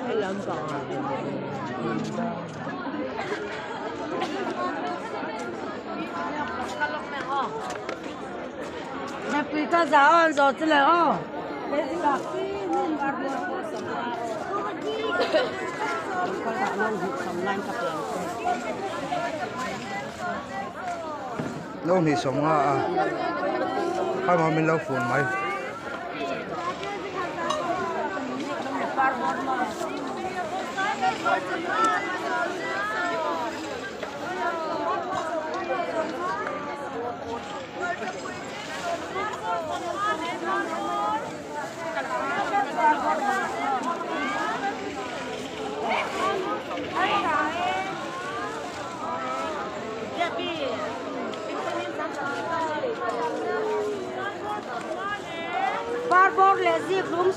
Hay lợn còn Nè pita giáo rồi thế là lâu thì sống à hai mà mình lâu phun mày Barbor lezi room